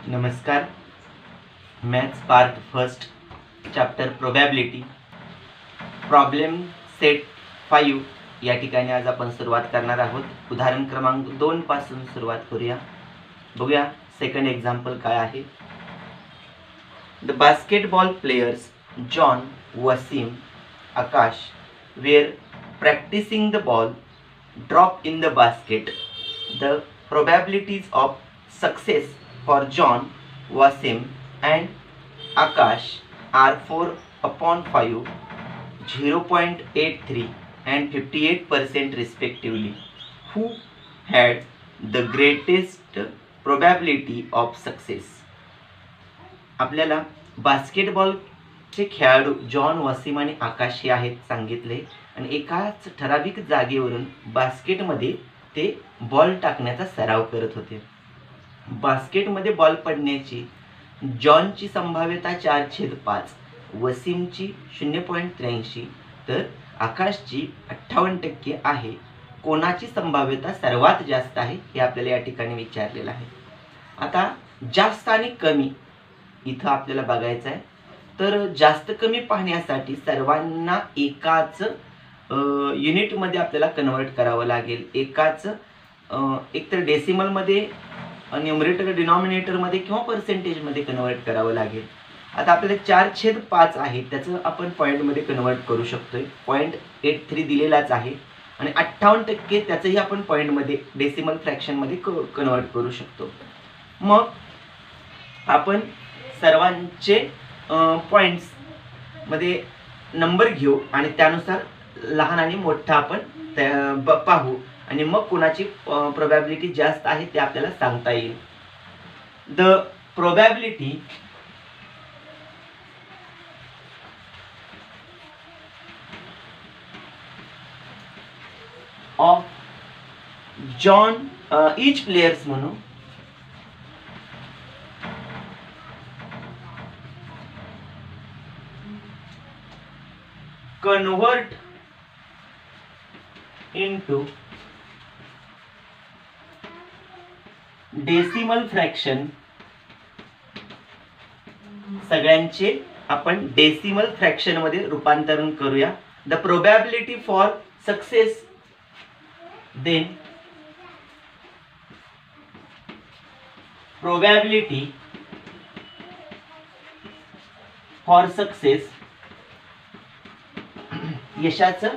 नमस्कार. Maths part first chapter probability problem set 5 या ठिकाणी आज आपण सुरुवात करणार आहोत. उदाहरण क्रमांक 2 पासून सुरुवात करूया. बघूया सेकंड एक्झाम्पल काय आहे. The basketball players John, Wasim, Akash were practicing the ball drop in the basket. The probabilities of success for John, Wasim and Akash are 4/5, 0.83 and 58% respectively. Who had the greatest probability of success? आपल्याला बास्केटबॉलचे खेळाडू John, Wasim आणि आकाश हे आहेत सांगितले आणि एकाच ठराविक जागेवरून बास्केटमध्ये ते बॉल टाकण्याचा सराव करत होते. बास्केटमध्ये बॉल पडण्याची जॉनची संभाव्यता 4/5, वसीमची 0.83 तर आकाशची 58% आहे. कोणाची संभाव्यता सर्वात जास्त आहे हे आपल्याला या ठिकाणी विचारलेलं आहे. आता जास्त आणि कमी इथं आपल्याला बघायचं आहे. तर जास्त कमी पाहण्यासाठी सर्वांना एकाच युनिटमध्ये आपल्याला कन्वर्ट करावं लागेल. एकाच एकतर डेसिमलमध्ये, न्यूमरेटर डिनॉमिनेटरमध्ये किंवा पर्सेंटेजमध्ये कन्वर्ट करावं लागेल. आता आपल्याला 4/5 आहे त्याचं आपण पॉईंटमध्ये कन्वर्ट करू शकतोय. 0.83 दिलेलाच आहे आणि 58% त्याचंही आपण पॉईंटमध्ये डेसिमल फ्रॅक्शनमध्ये कन्वर्ट करू शकतो. मग आपण सर्वांचे पॉईंट्समध्ये नंबर घेऊ आणि त्यानुसार लहान आणि मोठा आपण पाहू आणि मग कोणाची प्रोबॅबिलिटी जास्त आहे ते आपल्याला सांगता येईल. The probability of John each players म्हणू convert into decimal fraction. सगळ्यांचे आपण डेसिमल फ्रॅक्शन मध्ये रूपांतरण करूया. The probability for success then probability for success यशाचं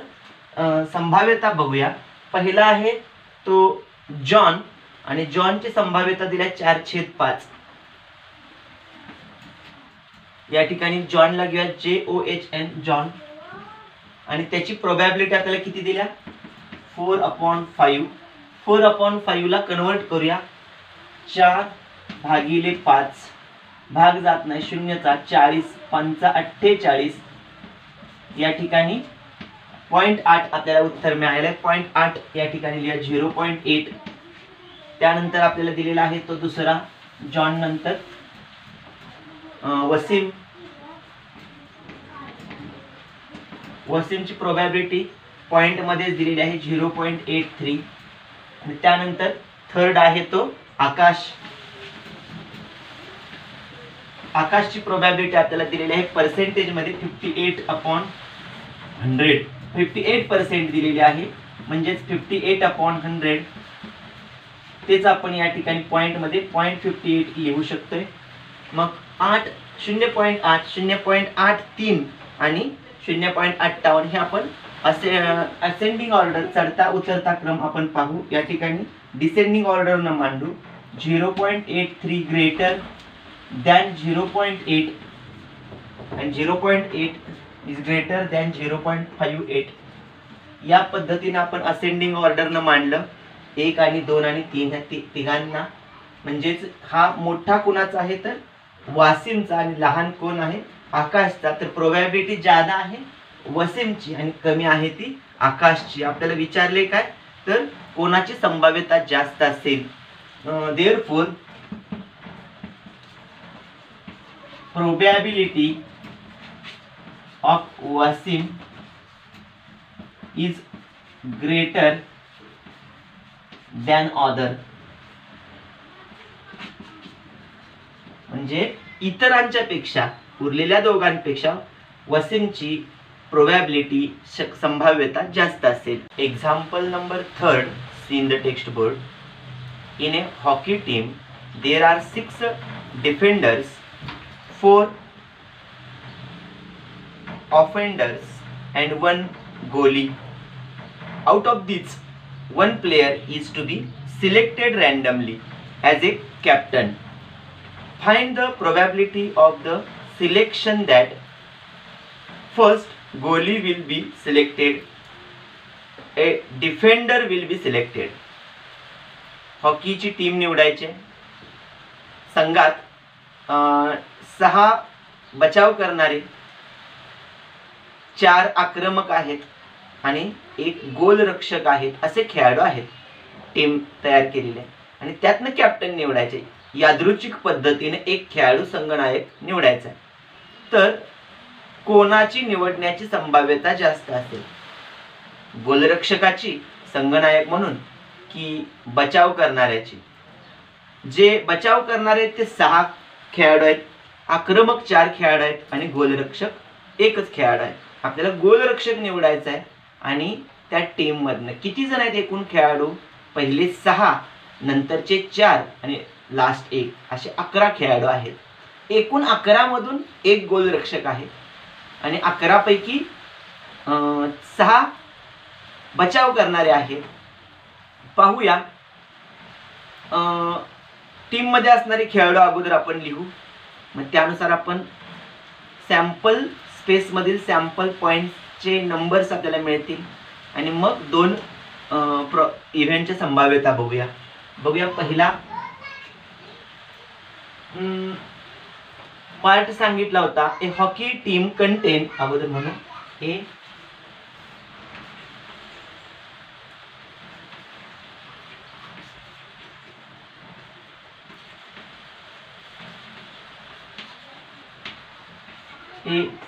संभाव्यता बघूया. पहिला आहे तो जॉन आणि जॉनची संभाव्यता दिल्या 4/5. या ठिकाणी जॉनला घेऊया JOHN जॉन आणि त्याची प्रोबॅबिलिटी आपल्याला किती दिल्या 4/5. 4/5 ला कन्वर्ट करूया. 4/5 भाग जात नाही, शून्यचा 40, 5 48. या ठिकाणी 0.8 आपल्याला उत्तर मिळाले. 0.8 या ठिकाणी लिहा 0.8. त्यानंतर आपल्याला दिलेला आहे तो दुसरा जॉन, नंतर वसीम. वसीमची प्रोबॅबिलिटी पॉइंट मध्ये दिलेली आहे 0.83 आणि त्यानंतर थर्ड आहे तो आकाश. आकाशची प्रोबॅबिलिटी आपल्याला दिलेली आहे पर्सेंटेज मध्ये 58/100. 58% दिलेली आहे म्हणजेच 58/100. तेच आपण या ठिकाणी पॉइंट मध्ये 0.58 लिहू शकतोय. मग 0.8 0.83 आणि 0.58 हे आपण असे असेंडिंग ऑर्डर, चढता उतरता क्रम आपण पाहू. या ठिकाणी डिसेंडिंग ऑर्डर न मांडू. 0.83 greater than 0.8 and 0.8 is greater than 0.58. या पद्धतीने आपण असेंडिंग ऑर्डर न मांडलं 1 आणि 2 आणि 3 ह्या तिघांना. म्हणजेच हा मोठा कोणाचा आहे तर वासिमचा आणि लहान कोण आहे आकाशचा. तर प्रोबॅबिलिटी जादा आहे वसीमची आणि कमी आहे ती आकाशची. आपल्याला विचारले काय तर कोणाची संभाव्यता जास्त असेल. therefore probability of Wasim is greater than other. म्हणजे इतरांच्या पेक्षा, उरलेल्या दोघांपेक्षा वसीमची प्रोबॅबिलिटी संभाव्यता जास्त असेल. Example number 3 in the text board. In A hockey team there are 6 defenders, 4 offenders and 1 goalie. Out of these, 1 player is to be selected randomly as a captain. Find the probability of the selection that first goalie will be selected, a defender will be selected. हॉकीची team निवडायचे. संघात 6 बचाव करणारे, 4 आक्रमक आहेत आणि 1 गोलरक्षक आहेत, असे खेळाडू आहेत. टीम तयार केलेली आहे आणि त्यातनं कॅप्टन निवडायचे. यादृच्छिक पद्धतीने एक खेळाडू संघनायक निवडायचा आहे. तर कोणाची निवडण्याची संभाव्यता जास्त असेल? गोलरक्षकाची संघनायक म्हणून की बचाव करणाऱ्याची? जे बचाव करणारे ते 6 खेळाडू आहेत, आक्रमक 4 खेळाडू आहेत आणि गोलरक्षक एकच खेळाडू आहे. आपल्याला गोलरक्षक निवडायचा आहे आणि त्या टीम मधनं किती जण आहेत एकूण खेळाडू? पहिले 6, नंतरचे 4 आणि लास्ट 1, असे 11 खेळाडू आहेत. एकूण 11 मधून 1 गोलरक्षक आहे आणि 11 पैकी 6 बचाव करणारे आहेत. पाहूया टीम मध्ये असणारे खेळाडू अगोदर आपण लिहू. मग त्यानुसार आपण सॅम्पल स्पेस मधील सॅम्पल पॉइंटचे नंबर्स आपल्याला मिळतील आणि मग 2 इव्हेंटच्या संभाव्यता बघूया. पहिला पार्ट सांगितला होता. ए हॉकी टीम कंटेन, अगोदर म्हणून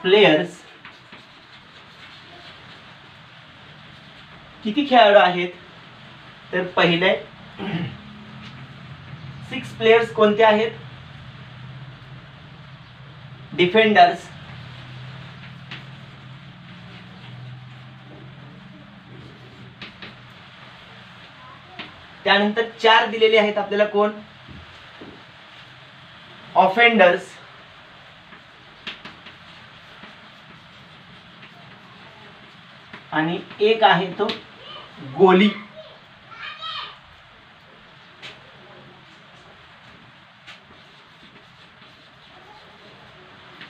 प्लेयर्स. किती खेळाडू आहेत? तर पहिले 6 प्लेयर्स कोणते आहेत? डिफेंडर्स. त्यानंतर 4 दिलेले आहेत आपल्याला. कोण? ऑफेंडर्स. आणि 1 आहे तो गोली.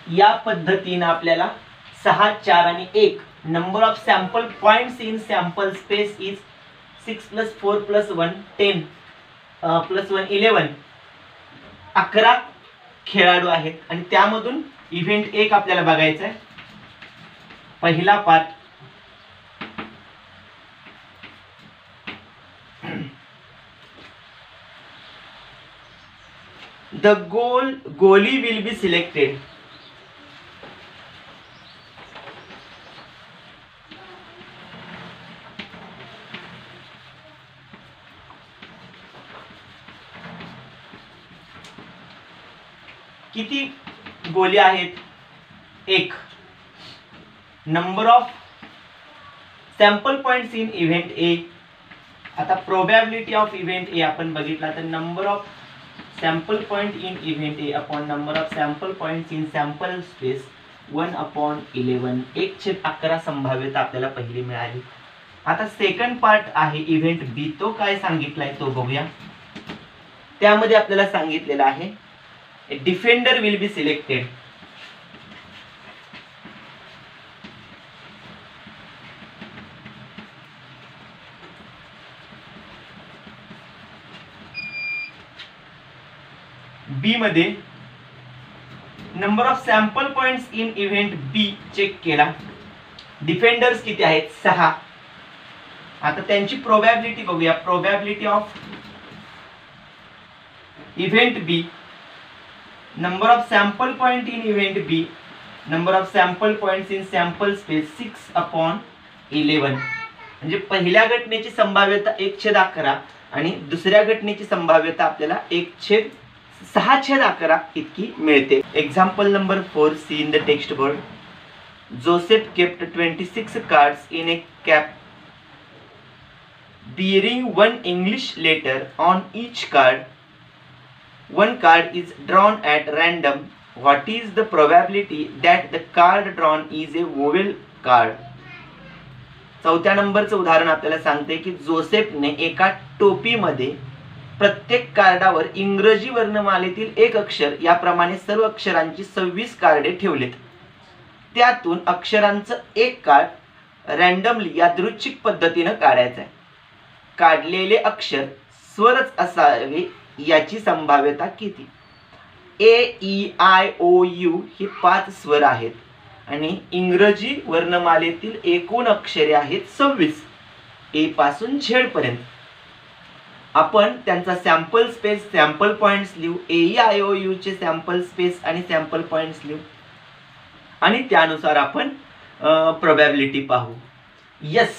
या पद्धतीने आपल्याला 6, 4 आणि 1 number of sample points in sample space is 6 + 4 + 1 10 + 1 11. 11 खेळाडू आहेत आणि त्यामधून इव्हेंट 1 आपल्याला बघायचा आहे. पहिला part. The goalie will be selected. किती गोली आहेत? 1. Number of sample points in event A. आता प्रोबॅबिलिटी ऑफ इव्हेंट ए आपण बघितला तर number of sample point in event A upon number of sample points in sample space 1/11. 1/11 संभाव्यता आपल्याला पहिली मिळाली. आता सेकंड पार्ट आहे इव्हेंट बी. तो काय सांगितलाय तो बघूया. त्यामध्ये आपल्याला सांगितलेलं आहे डिफेंडर विल बी सिलेक्टेड. बी मध्ये number of sample points in event B check केला. डिफेंडर्स किती आहेत? 6. आता त्यांची प्रोबॅबिलिटी बघूया. Probability of event B. Number of sample point in event B, number of sample points in sample space 6/11. म्हणजे पहिल्या घटनेची संभाव्यता 1/11 आणि दुसऱ्या घटनेची संभाव्यता आपल्याला 1/6 6/11 इतकी मिळते. Example number 4 C in the text board. Joseph kept 26 cards in a cap bearing one English letter on each card. One card is drawn at random. What is the probability that the card drawn is a vowel card? चौथ्या नंबरचं उदाहरण आपल्याला सांगते की जोसेफने एका टोपीमध्ये प्रत्येक कार्डावर इंग्रजी वर्णमालेतील एक अक्षर याप्रमाणे सर्व अक्षरांची 26 कार्डे ठेवलेत. त्यातून अक्षरांचं एक कार्ड रँडमली यादृच्छिक पद्धतीने काढायचं आहे. काढलेले अक्षर स्वरच असावे याची संभाव्यता किती? A-E-I-O-U ही 5 स्वर आहेत आणि इंग्रजी वर्णमालेतील एकूण अक्षरे आहेत 26 ए पासून झेड पर्यंत. आपण त्यांचा सॅम्पल स्पेस, सॅम्पल पॉइंट्स लिहू. A-E-I-O-U चे सॅम्पल स्पेस आणि सॅम्पल पॉइंट्स लिहू आणि त्यानुसार आपण प्रोबॅबिलिटी पाहू. यस,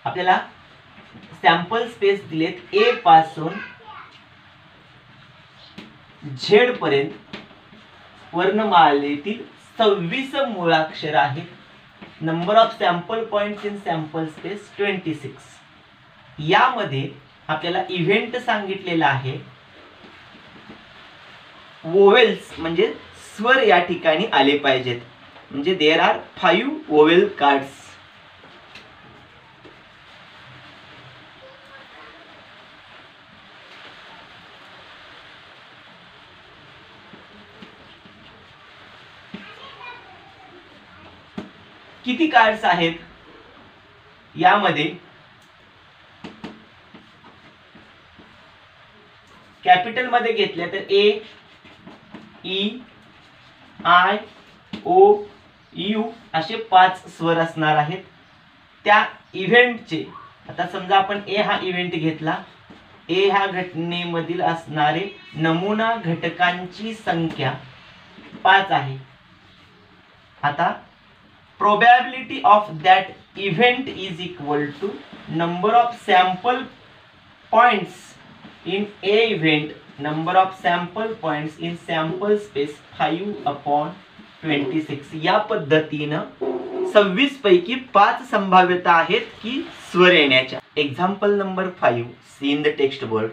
आपल्याला सॅम्पल स्पेस दिलेत ए पासून झेड पर्यंत वर्णमालेतील 26 मूळाक्षर आहेत. Number of sample points in sample space 26. यामध्ये आपल्याला इव्हेंट सांगितलेला आहे. वोवेल्स म्हणजे स्वर या ठिकाणी आले पाहिजेत. म्हणजे देयर आर 5 वोवेल कार्ड्स. किती कार्ड्स आहेत यामध्ये? कॅपिटल मध्ये घेतले तर A-E-I-O-U असे 5 स्वर असणार आहेत. त्या इव्हेंटचे, आता समजा आपण ए हा इव्हेंट घेतला. ए ह्या घटनेमधील असणारे नमुना घटकांची संख्या 5 आहे. आता probability of that event is equal to number of sample points in a event, number of sample points in sample space 5/26. या पद्धतीनं 26 पैकी 5 संभाव्यता आहेत की स्वर येण्याच्या. Example number 5 C in the text board.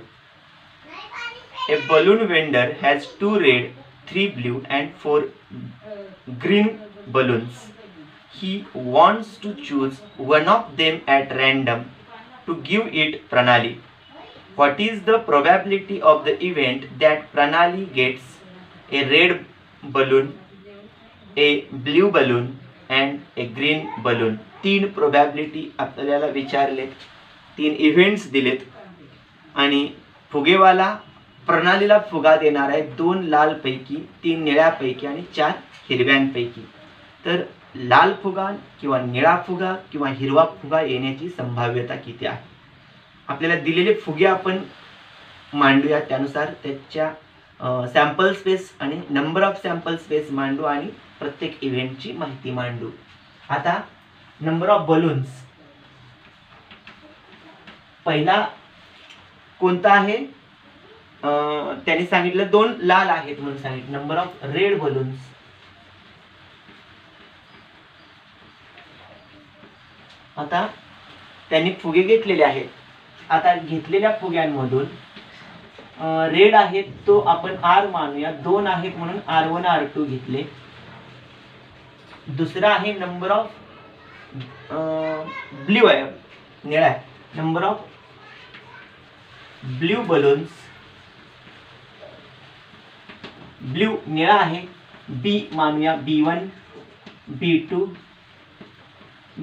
A balloon vendor has 2 red, 3 blue and 4 green balloons. He wants to choose one of them at random to give it Pranali. What is the probability of the event that Pranali gets a red balloon, a blue balloon and a green balloon? 3 probability आपल्याला विचारले, 3 events दिलेत आणि फुगेवाला प्रणालीला फुगा देणार आहे 2 लाल पैकी, 3 निळ्या पैकी आणि 4 हिरव्यांपैकी. तर लाल फुगा किंवा निळा फुगा किंवा हिरवा फुगा येण्याची संभाव्यता किती आहे? आपल्याला दिलेले फुगे आपण मांडूया. त्यानुसार त्याच्या सॅम्पल स्पेस आणि नंबर ऑफ सॅम्पल स्पेस मांडू आणि प्रत्येक इव्हेंटची माहिती मांडू. आता नंबर ऑफ बलून्स पहिला कोणता आहे? त्यांनी सांगितलं 2 लाल आहेत म्हणून सांगितलं. Number of red balloons. आता त्यांनी फुगे घेतलेले आहेत. आता घेतलेल्या फुग्यांमधून रेड आहेत तो आपण R मानूया. 2 आहेत म्हणून R1 R2 घेतले. दुसरा आहे नंबर ऑफ ब्ल्यू आहे, निळा आहे. Number of blue balloons, blue निळा आहे. B मानूया B1 B2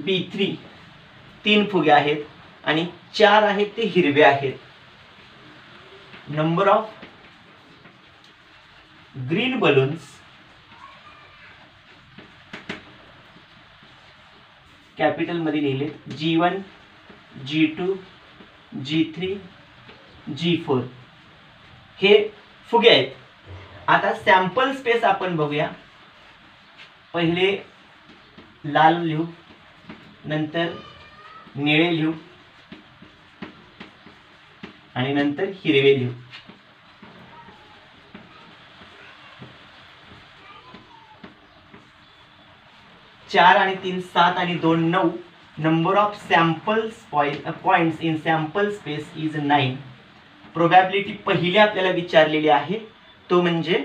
B3. 3 फुगे आहेत आणि 4 आहेत ते हिरवे आहेत. Number of green balloons capital मध्ये लिहिले G1 G2 G3 G4 हे फुगे आहेत. आता सॅम्पल स्पेस आपण बघूया. पहिले लाल लिहू, नंतर निळे लिहू आणि नंतर हिरवे लिहू. 4 आणि 3 7 आणि 2 9. Number of samples points in sample space is 9. Probability पहिली आपल्याला विचारलेली आहे तो म्हणजे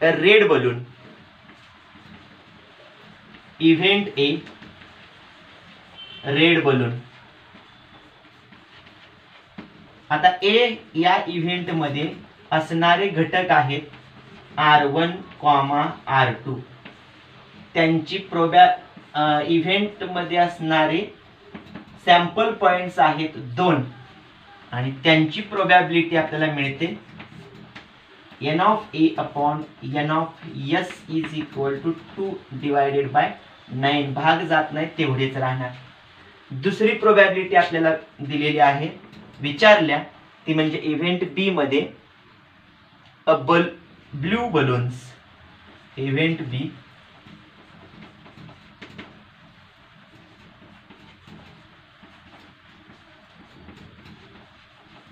रेड बलून. इव्हेंट ए रेड बलून. आता ए या इव्हेंट मध्ये असणारे घटक आहेत R1, R2. त्यांची इव्हेंट मध्ये असणारे सॅम्पल पॉइंट्स आहेत 2 आणि त्यांची प्रोबॅबिलिटी आपल्याला मिळते n of a upon n of s is equal to 2 divided by 9. भाग जात नाही तेवढेच राहणार. दुसरी प्रोबॅबिलिटी आपल्याला दिलेली आहे विचारल्या ती म्हणजे इव्हेंट बी मध्ये ब्लू बलून्स. इव्हेंट बी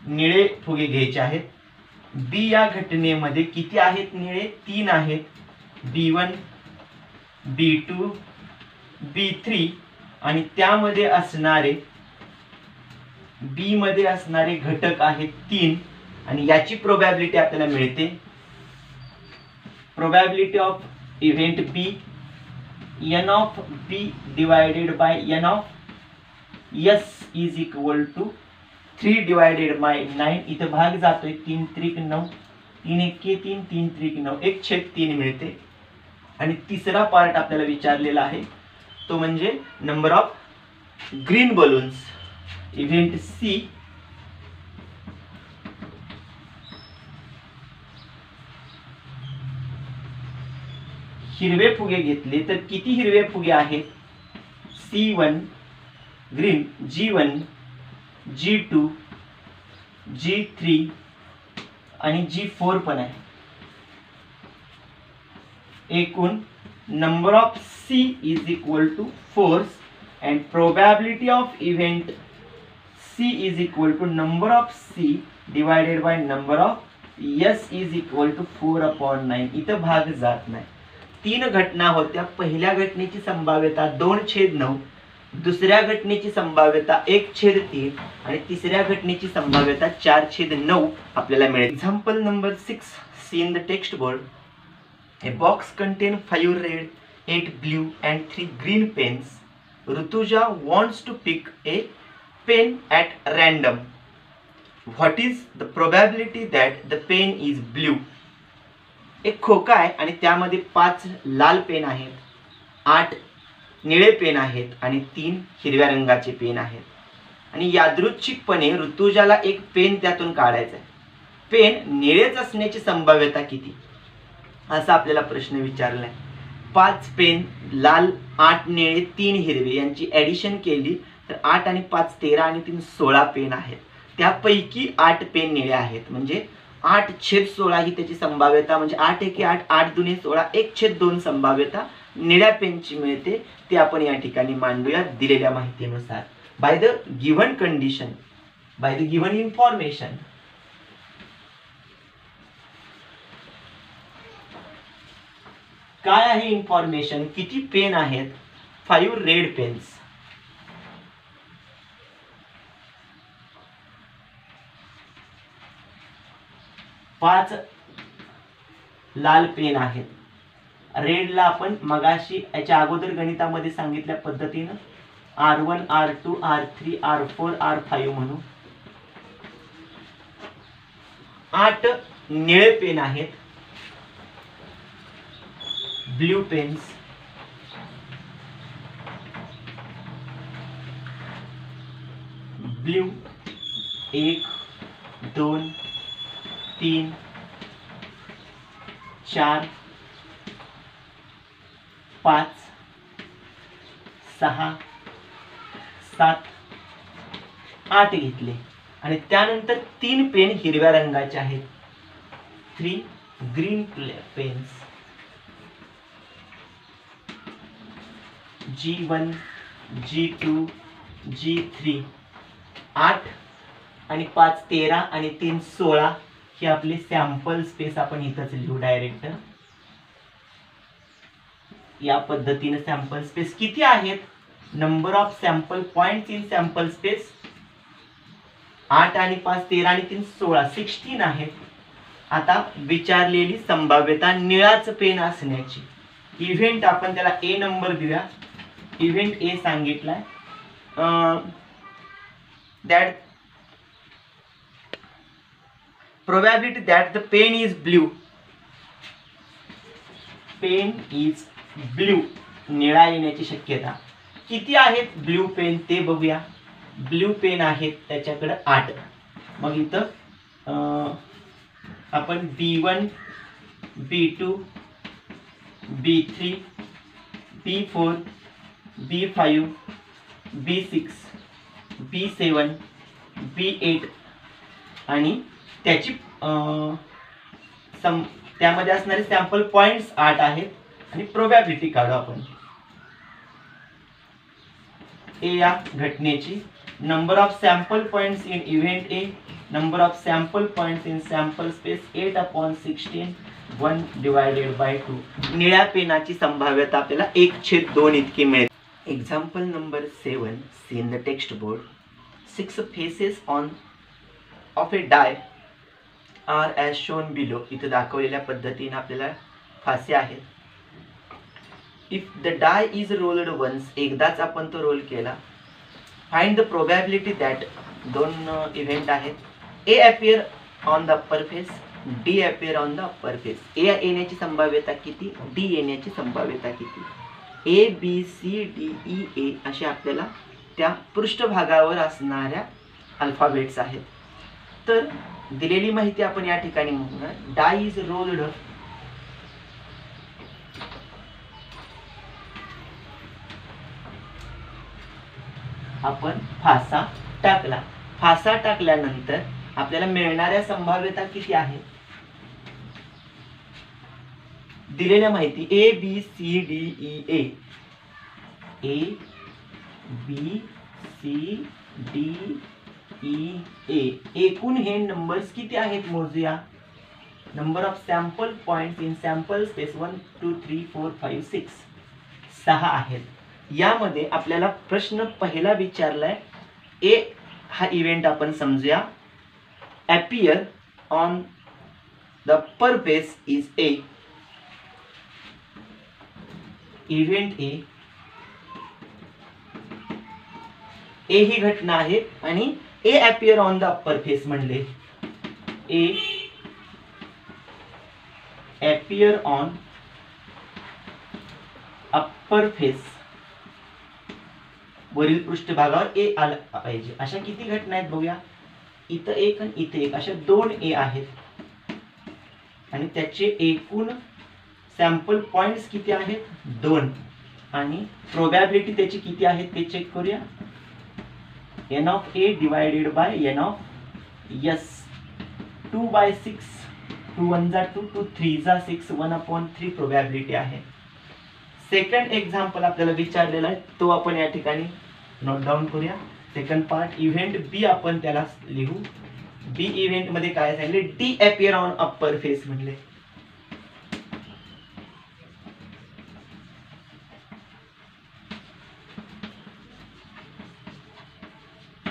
निळे फुगे घ्यायचे आहेत. बी या घटनेमध्ये किती आहेत निळे? 3 आहेत. B1 B2 B3 आणि त्यामध्ये असणारे बी मध्ये असणारे घटक आहेत 3 आणि याची प्रोबॅबिलिटी आपल्याला मिळते probability of event B n of b divided by n of s is equal to 3 divided by 9. इथे भाग जातोय 3 त्रिक 9 3 एके 3 3 त्रिक 9 1/3 मिळते. आणि तिसरा पार्ट आपल्याला विचारलेला आहे तो म्हणजे number of green balloons. Event C हिरवे फुगे घेतले तर किती हिरवे फुगे आहेत? C1 green, G1 G2 G3 आणि G4 पण आहे. एकूण number of C is equal to 4 and probability of event C is equal to number of C divided by number of S is equal to 4/9. इथं भाग जात नाही. 3 घटना होत्या. पहिल्या घटनेची संभाव्यता 2/9, दुसऱ्या घटनेची संभाव्यता 1/3 आणि तिसऱ्या घटनेची संभाव्यता 4/9 आपल्याला मिळेल. Example number 6. C in the text board. A box contain 5 red, 8 blue and 3 green pens. Rutuja wants to pick a pen at random. What is the probability that the pen is blue? एक खोका आहे आणि त्यामध्ये 5 लाल pen आहेत, 8 निळे pen आहेत आणि 3 हिरव्या रंगाचे पेन आहेत. आणि यादृच्छिकपणे ऋतुजाला एक पेन त्यातून काढायचा आहे. पेन निळेच असण्याची संभाव्यता किती असा आपल्याला प्रश्न विचारलाय. 5 पेन लाल, 8 निळे, 3 हिरवे यांची ॲडिशन केली तर 8 आणि 5 13 आणि 3 16 पेन आहेत. त्यापैकी 8 पेन निळे आहेत म्हणजे 8/16 ही त्याची संभाव्यता म्हणजे 8 एके 8 8 दुने 16 1/2 संभाव्यता निळ्या पेनची मिळते. ते आपण या ठिकाणी मांडूया दिलेल्या माहितीनुसार. By the given condition, by the given information. काय आहे इन्फॉर्मेशन? किती पेन आहेत? 5 रेड पेन्स. पाच लाल पेन आहेत. रेडला आपण मगाशी याच्या अगोदर गणितामध्ये सांगितल्या पद्धतीनं R1 R2 R3 R4 R5 म्हणू. 8 निळे पेन आहेत, ब्लू पेन्स. ब्लू 1 2 3 4 5 6 7 8 घेतले आणि त्यानंतर 3 पेन हिरव्या रंगाचे आहेत, 3 green pens. G1 G2 G3. 8 आणि 5 13 आणि 3 16 ही आपली सॅम्पल स्पेस आपण इथंच लिहू डायरेक्ट. या पद्धतीने सॅम्पल स्पेस किती आहेत, number of sample points in sample space 8 आणि 5 13 आणि 3 16 16 आहेत. आता विचारलेली संभाव्यता निळाच पेन असण्याची. इव्हेंट आपण त्याला ए नंबर देऊया. इव्हेंट ए सांगितलाय that probability that the pen is blue. Pen is blue, निळा येण्याची शक्यता किती आहेत ब्ल्यू पेन ते बघूया. ब्ल्यू पेन आहेत त्याच्याकडे 8. मग इथं आपण B1 B2 B3 B4 B5 B6 B7 B8 आणि त्याची त्यामध्ये असणारे सॅम्पल पॉइंट्स 8 आहेत आणि प्रोबॅबिलिटी काढू आपण. ए या घटनेची number of sample points in event A, number of sample points in sample space 8/16 1/2. निळ्या पेनाची संभाव्यता आपल्याला 1/2 इतकी मिळेल. Example number 7 C in the text board. 6 faces of a die are as shown below. इथं दाखवलेल्या पद्धतीने आपल्याला फासे आहेत. If the die is rolled once, एकदाच आपण तो रोल केला. Find the probability that, 2 event आहेत. A appear on the upper face, D appear on the upper face. A येण्याची संभाव्यता किती, डी येण्याची संभाव्यता किती. A B C D E A असे आपल्याला त्या पृष्ठभागावर असणाऱ्या अल्फाबेट्स आहेत. तर दिलेली माहिती आपण या ठिकाणी म्हणूया. डाय इज रोल्ड, आपण फासा टाकला. फासा टाकल्यानंतर आपल्याला मिळणाऱ्या संभाव्यता किती आहे, दिलेल्या माहिती A B C D E A. A B C D E A. एकूण हे नंबर्स किती आहेत मोजूया. Number of sample points in sample space 1 2 3 4 5 6 6 आहेत. यामध्ये आपल्याला प्रश्न पहिला विचारलाय. ए हा इव्हेंट आपण समजूया. Appear on the upper face is A. Event A ही घटना आहे आणि A appear on the upper face म्हणले. A appear on upper face, वरील पृष्ठभागावर ए आला पाहिजे. अशा किती घटना आहेत बघूया. इथं एक आणि इथे एक, अशा 2 ए आहेत आणि त्याचे एकूण सॅम्पल पॉइंट्स किती आहेत 2 आणि प्रोबॅबिलिटी त्याची किती आहे ते चेक करूया. n of a divided by n of s. 2/6, 2 1 जा 2, 2 3 जा 6, 1/3 प्रोबॅबिलिटी आहे. सेकंड एक्झाम्पल आपल्याला विचारलेला आहे तो आपण या ठिकाणी नोट डाऊन करूया. सेकंड पार्ट इव्हेंट बी आपण त्याला लिहू. बी इव्हेंट मध्ये काय सांगितले, D appear on upper face म्हणले.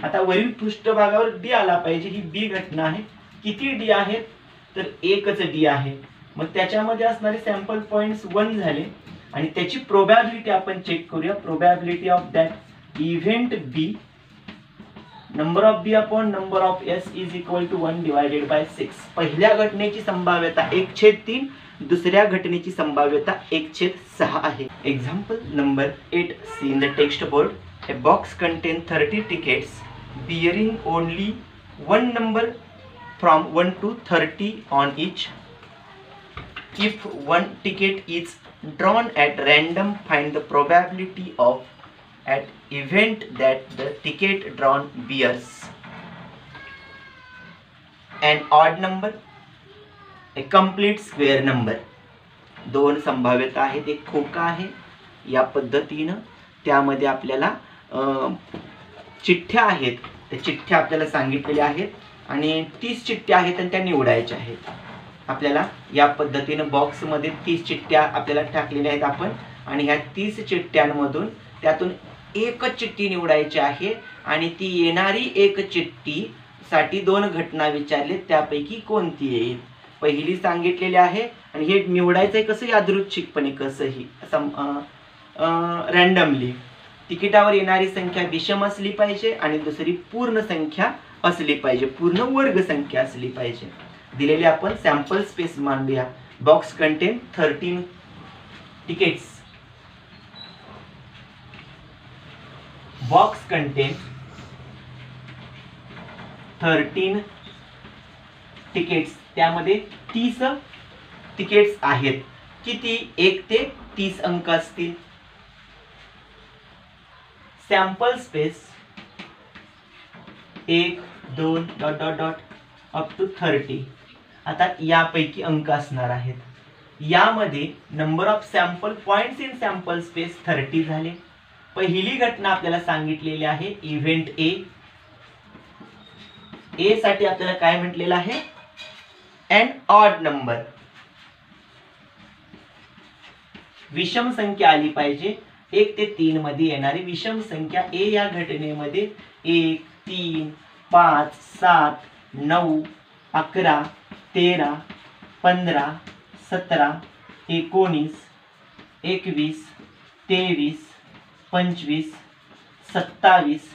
आता वरील पृष्ठभागावर डी आला पाहिजे, ही बी घटना आहे. किती डी आहेत तर एकच डी आहे. मग त्याच्यामध्ये असणारे सॅम्पल पॉइंट्स 1 झाले आणि त्याची प्रोबॅबिलिटी आपण चेक करूया. Probability of that event B, number of B upon number of S is equal to 1/6. पहिल्या घटनेची संभाव्यता 1/3, दुसऱ्या घटनेची संभाव्यता 1/6 आहे. Example number 8 C in the text board. A box contains 30 tickets bearing only one number from 1 to 30 on each. If one ticket is drawn at random, find the probability of at event that the ticket drawn bears an odd number, a complete square number. 2 संभाव्यता आहेत. एक खोका आहे. या पद्धतीनं त्यामध्ये आपल्याला चिठ्ठ्या आहेत. त्या चिठ्ठ्या आपल्याला सांगितलेल्या आहेत आणि 30 चिठ्ठ्या आहेत आणि त्या निवडायच्या आहेत. आपल्याला या पद्धतीने बॉक्समध्ये 30 चिठ्ठ्या आपल्याला टाकलेल्या आहेत आपण, आणि ह्या 30 चिठ्ठ्यांमधून त्यातून एकच चिठ्ठी निवडायची आहे आणि ती येणारी एक चिठ्ठी साठी 2 घटना विचारले, त्यापैकी कोणती येईल. पहिली सांगितलेली आहे आणि हे निवडायचंय कसं, यादृच्छिकपणे कसंही रँडमली. तिकिटावर येणारी संख्या विषम असली पाहिजे आणि दुसरी पूर्ण संख्या असली पाहिजे, पूर्ण वर्ग संख्या असली पाहिजे. दिलेले आपण सॅम्पल स्पेस मांडूया. Box contain 13 tickets. Box contain 13 tickets. त्यामध्ये 30 तिकीट्स आहेत. किती? 1 ते 30 अंक असतील. Sample space 1 2 dot dot dot up to 30. आता यापैकी अंक असणार आहेत. यामध्ये number of sample points in sample space 30 झाले. पहिली घटना आपल्याला सांगितलेली आहे इव्हेंट ए. ए साठी आपल्याला काय म्हटलेलं आहे, एन ऑड नंबर, विषम संख्या आली पाहिजे. 1 ते 3 मध्ये येणारी विषम संख्या ए या घटनेमध्ये 1 3 5 7 9 11 13 15 17 19 21 23 25 27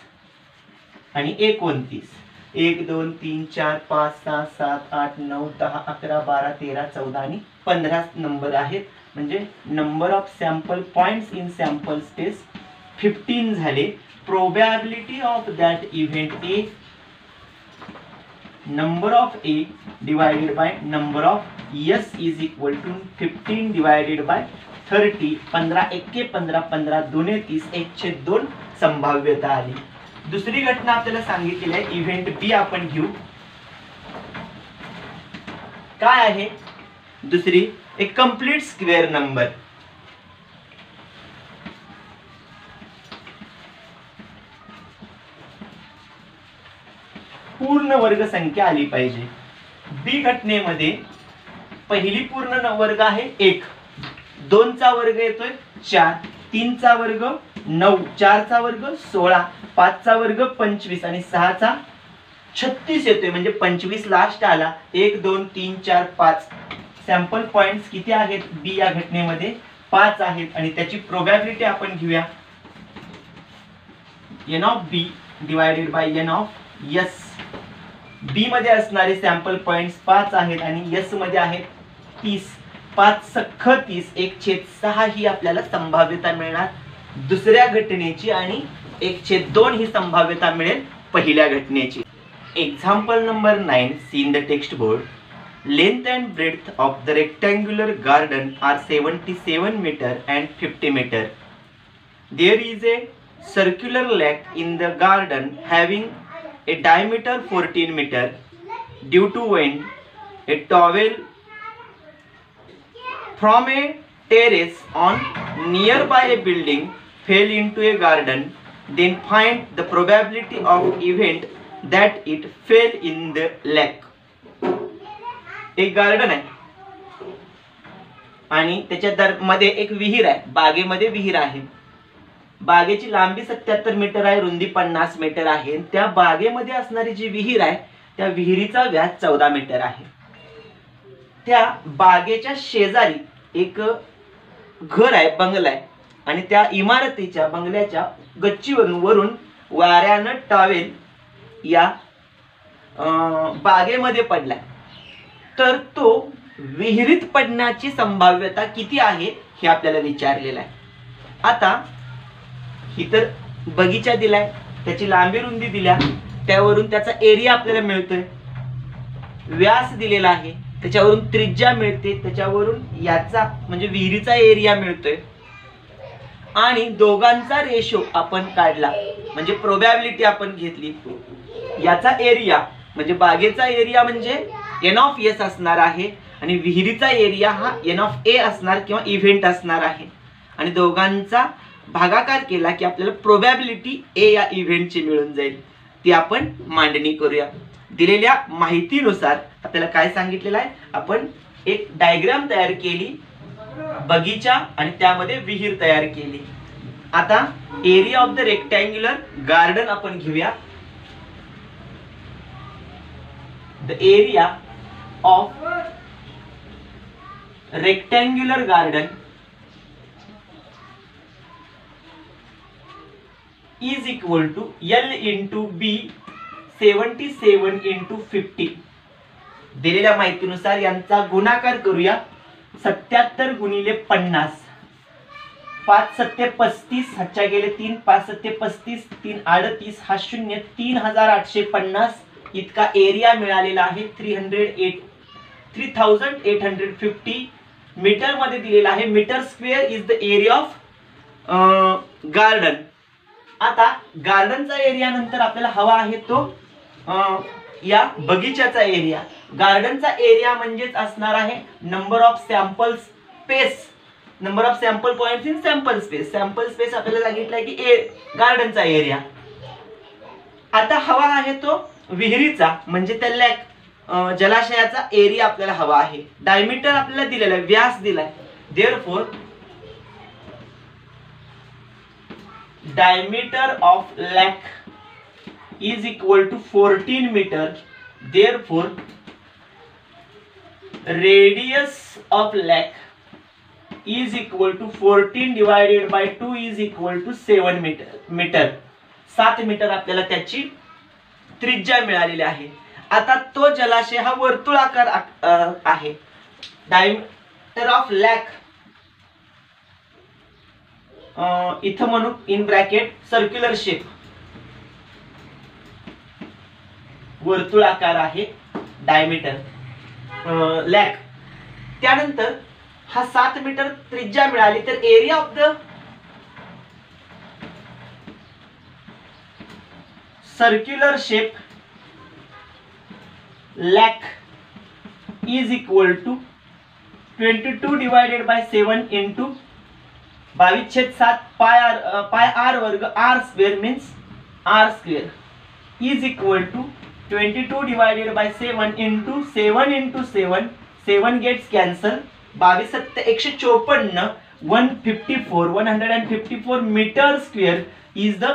आणि 29. 1 2 3 4 5 6 7 8 9 10 11 12 13 14 आणि 15 नंबर आहेत. म्हणजे number of sample points in sample space 15 झाले. Probability of that event A, number of A divided by number of S is equal to 15 divided by 30. 15 1 15 15 2 30 1/2 संभाव्यता आली. दुसरी घटना आपल्याला सांगितलेली आहे इव्हेंट बी. आपण घेऊ. काय आहे दुसरी? एक कंप्लीट स्क्वेअर नंबर. पूर्ण वर्ग संख्या आली पाहिजे. बी घटनेमध्ये पहिली पूर्ण वर्ग आहे 1, 2 चा वर्ग येतोय 4, 3 चा वर्ग 9, 4 चा वर्ग 16, 5 चा वर्ग 25 आणि 6 चा 36 येतोय. म्हणजे 25 लास्ट आला. 1 2 3 4 5 सॅम्पल पॉइंट्स किती आहेत बी या घटनेमध्ये? 5 आहेत. आणि त्याची प्रोबॅबिलिटी आपण घेऊया N of B divided by N of S. B मध्ये असणारे सॅम्पल पॉइंट्स 5 आहेत आणि एस मध्ये आहेत 30. 5 सख्ख 30 1/6 ही आपल्याला संभाव्यता मिळणार दुसऱ्या घटनेची आणि 1/2 ही संभाव्यता मिळेल पहिल्या घटनेची. Example number 9. C in the text board. Length and breadth of the rectangular garden are 77 meter and 50 meter. There is a circular lake in the garden having a diameter 14 meter. Due to wind, a towel from a terrace on nearby a building fell into a garden. Then find the probability of event that it fell in the lake. एक garden आहे आणि त्याच्या मध्ये एक विहीर आहे. बागेमध्ये विहीर आहे. बागेची लांबी 77 मीटर आहे, रुंदी 50 मीटर आहे. त्या बागेमध्ये असणारी जी विहीर आहे त्या विहिरीचा व्यास 14 मीटर आहे. त्या बागेच्या शेजारी एक घर आहे, बंगला आहे आणि त्या इमारतीच्या बंगल्याच्या गच्चीवरून वाऱ्यानं टॉवेल या बागेमध्ये पडलाय. तर तो विहिरीत पडण्याची संभाव्यता किती आहे हे आपल्याला विचारलेलं आहे. आता ही तर बगीचा दिलाय, त्याची लांबी रुंदी दिल्या, त्यावरून त्याचा एरिया आपल्याला मिळतोय, व्यास दिलेला आहे, त्याच्यावरून त्रिज्या मिळते, त्याच्यावरून याचा म्हणजे विहिरीचा एरिया मिळतोय आणि दोघांचा रेशो आपण काढला म्हणजे प्रोबॅबिलिटी आपण घेतली. याचा एरिया म्हणजे बागेचा एरिया म्हणजे एन ऑफ एस असणार आहे आणि विहिरीचा एरिया हा एन ऑफ ए असणार किंवा इव्हेंट असणार आहे. आणि दोघांचा भागाकार केला की आपल्याला प्रोबॅबिलिटी ए या इव्हेंटची मिळून जाईल. ती आपण मांडणी करूया. दिलेल्या माहितीनुसार आपल्याला काय सांगितलेलं आहे, आपण एक डायग्राम तयार केली बगीचा आणि त्यामध्ये विहीर तयार केली. आता area of the rectangular garden आपण घेऊया. The area of rectangular garden is equal to L into B 77 into 50. दिलेल्या माहितीनुसार यांचा गुणाकार करूया. 77 गुणिले 50, 5 सत्ते 35, हातच्या गेले 3, 5 सत्ते 35, 3 38, हा 0, 3850 इतका एरिया मिळालेला आहे. 3850 मीटर मध्ये दिलेला आहे. Metre square is the area of garden. आता गार्डनचा एरिया नंतर आपल्याला हवा आहे तो या बगीचाचा एरिया. गार्डनचा एरिया म्हणजेच असणार आहे number of sample space, number of sample points in sample space. Sample space आपल्याला सांगितलंय की गार्डनचा एरिया. आता हवा आहे तो विहिरीचा म्हणजे त्या लॅक जलाशयाचा एरिया आपल्याला हवा आहे. डायमीटर आपल्याला दिलेला आहे, व्यास दिलाय. Therefore diameter of lake is equal to 14 meter. Therefore radius of lake is equal to 14 divided by 2 is equal to 7 meter. 7 metre आपल्याला त्याची त्रिज्या मिळालेली आहे. आता तो जलाशय हा वर्तुळाकार आहे. डायमीटर ऑफ लॅक इथं म्हणू इन ब्रॅकेट सर्क्युलर शेप, वर्तुळाकार आहे डायमीटर लॅक. त्यानंतर हा 7 मीटर त्रिज्या मिळाली तर area of the circular shape lake is equal to 22 divided by 7 into 22/7 pi R वर्ग R square means R square is equal to 22 divided by 7 into 7 into 7, 7 gets cancel, 22/7 154 metre square is the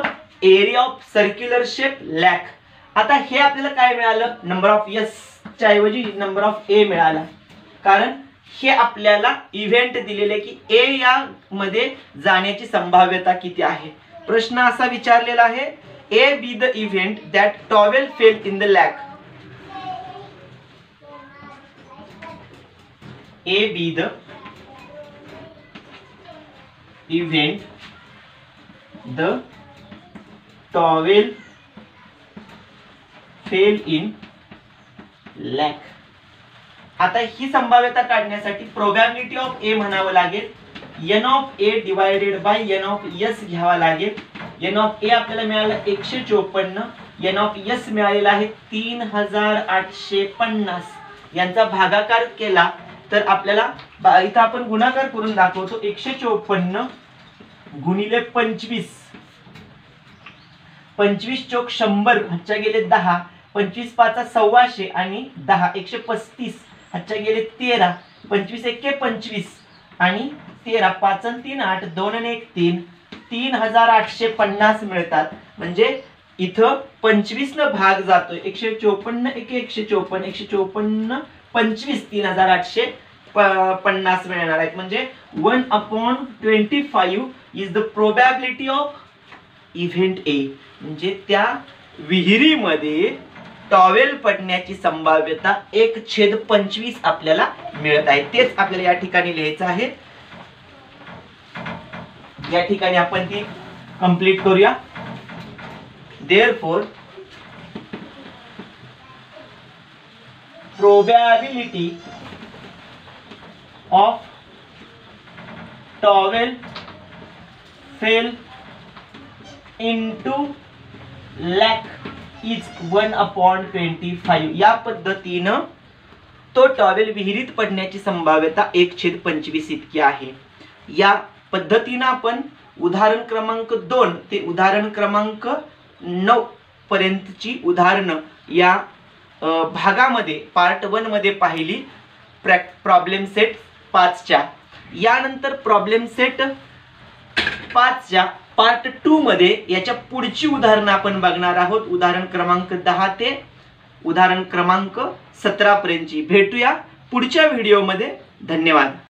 area of circular shape lake. आता हे आपल्याला काय मिळालं, number of S च्या ऐवजी number of ए मिळाला, कारण हे आपल्याला इव्हेंट दिलेले की ए या मध्ये जाण्याची संभाव्यता किती आहे. प्रश्न असा विचारलेला आहे, A B the event that towel fell in the lake. A B the event the towel fell in lake. आता ही संभाव्यता काढण्यासाठी प्रोबॅबिलिटी ऑफ ए म्हणावं लागेल. N of A divided by N of S घ्यावा लागेल. एन ऑफ ए आपल्याला मिळालं 154, एन ऑफ एस मिळालेला आहे 3850. यांचा भागाकार केला तर आपल्याला इथं आपण गुणाकार करून दाखवतो. 154 गुणिले 25, 25 चोक 100, हातच्या गेले 10, 25 पाचा 125 आणि 10 135, हातच्या गेले 13, 25 एके 25 आणि 13, 5 आणि 3 8, 2 आणि 1 3, 3850 मिळतात. म्हणजे इथं 25 न भाग जातोय. 154 एके 154, 154 25, 3850 मिळणार आहेत. म्हणजे 1/25 is the probability of event A. म्हणजे त्या विहिरीमध्ये टॉवेल पडण्याची संभाव्यता 1/25 आपल्याला मिळत आहे. तेच आपल्याला या ठिकाणी लिहायचं आहे. या ठिकाणी आपण ती कंप्लीट करूया. Therefore probability of towel fell into lake is 1/25. या पद्धतीनं तो टॉवेल विहिरीत पडण्याची संभाव्यता 1/25 इतकी आहे. या पद्धतीनं आपण उदाहरण क्रमांक 2 ते उदाहरण क्रमांक 9 पर्यंतची उदाहरणं या भागामध्ये पार्ट 1 मध्ये पाहिली प्रॉब्लेम सेट 5च्या. यानंतर प्रॉब्लेम सेट 5च्या पार्ट 2 मध्ये याच्या पुढची उदाहरणं आपण बघणार आहोत. उदाहरण क्रमांक 10 ते उदाहरण क्रमांक 17 पर्यंतची. भेटूया पुढच्या व्हिडिओमध्ये. धन्यवाद.